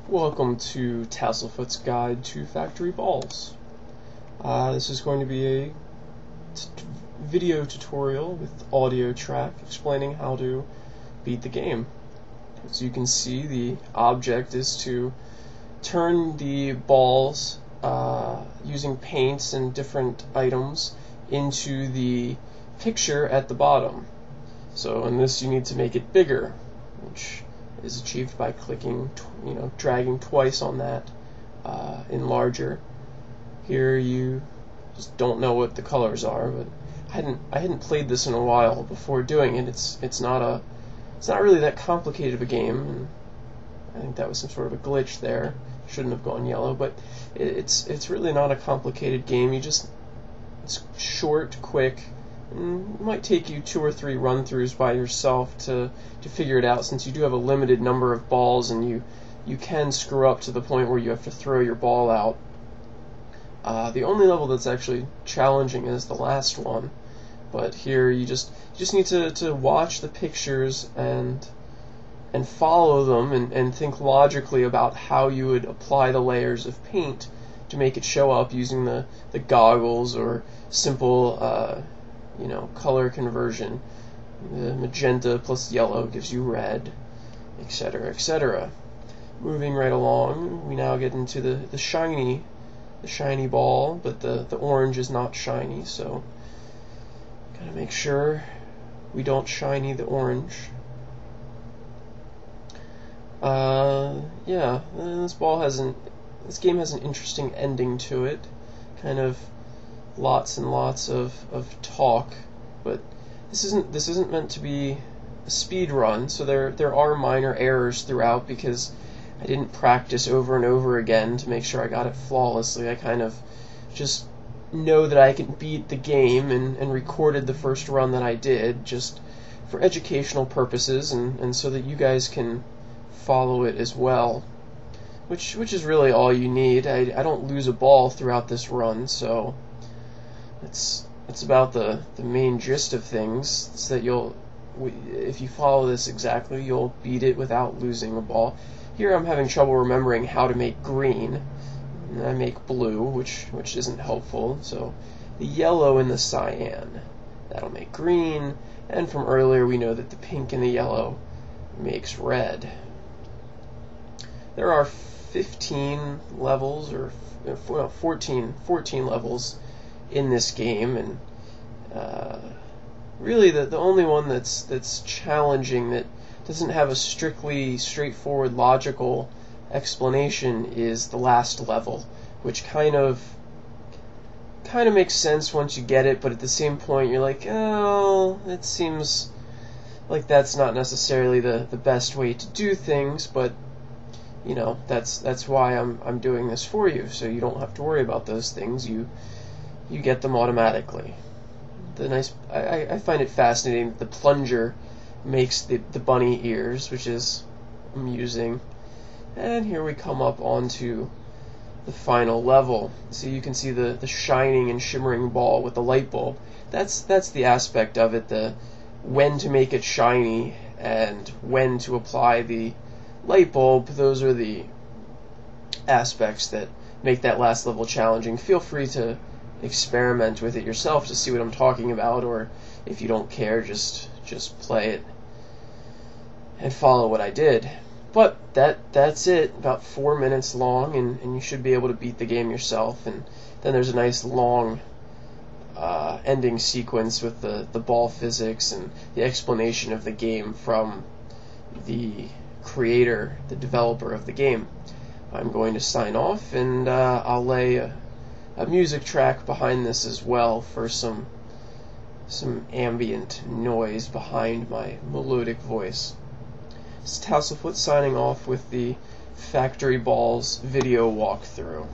Welcome to Tasselfoot's Guide to Factory Balls. This is going to be a video tutorial with audio track explaining how to beat the game. As you can see, the object is to turn the balls using paints and different items into the picture at the bottom. So in this you need to make it bigger, which is achieved by clicking, dragging twice on that enlarger. Here you just don't know what the colors are, but I hadn't played this in a while before doing it. It's not really that complicated of a game, and I think that was some sort of a glitch there. Shouldn't have gone yellow, but it's really not a complicated game. It's short, quick. It might take you 2 or 3 run-throughs by yourself to figure it out, since you do have a limited number of balls and you can screw up to the point where you have to throw your ball out. The only level that's actually challenging is the last one, but here you just need to watch the pictures and follow them and think logically about how you would apply the layers of paint to make it show up using the goggles or simple color conversion. The magenta plus yellow gives you red, etc., etc. Moving right along, we now get into the shiny ball, but the orange is not shiny, so gotta make sure we don't shiny the orange. This game has an interesting ending to it, kind of lots and lots of talk, but this isn't meant to be a speed run, so there are minor errors throughout because I didn't practice over and over again to make sure I got it flawlessly. I kind of just know that I can beat the game and recorded the first run that I did just for educational purposes and so that you guys can follow it as well, which is really all you need. I don't lose a ball throughout this run, so it's about the main gist of things. It's that if you follow this exactly, you'll beat it without losing a ball. Here I'm having trouble remembering how to make green, and I make blue, which isn't helpful. So the yellow and the cyan, that'll make green, and from earlier we know that the pink and the yellow makes red. There are 15 levels, or 14 levels in this game, and really the only one that's challenging, that doesn't have a strictly straightforward logical explanation, is the last level, which kind of makes sense once you get it, but at the same point you're like, oh, it seems like that's not necessarily the best way to do things, but that's why I'm doing this for you, so you don't have to worry about those things. You get them automatically. I find it fascinating that the plunger makes the bunny ears, which is amusing. And here we come up onto the final level. So you can see the shining and shimmering ball with the light bulb. That's the aspect of it, the when to make it shiny and when to apply the light bulb. Those are the aspects that make that last level challenging. Feel free to experiment with it yourself to see what I'm talking about, or if you don't care, just play it and follow what I did. But that's it, about 4 minutes long, and you should be able to beat the game yourself. And then there's a nice long ending sequence with the ball physics and the explanation of the game from the creator, the developer of the game. I'm going to sign off, and I'll lay a music track behind this as well for some ambient noise behind my melodic voice. This is Tasselfoot signing off with the Factory Balls video walkthrough.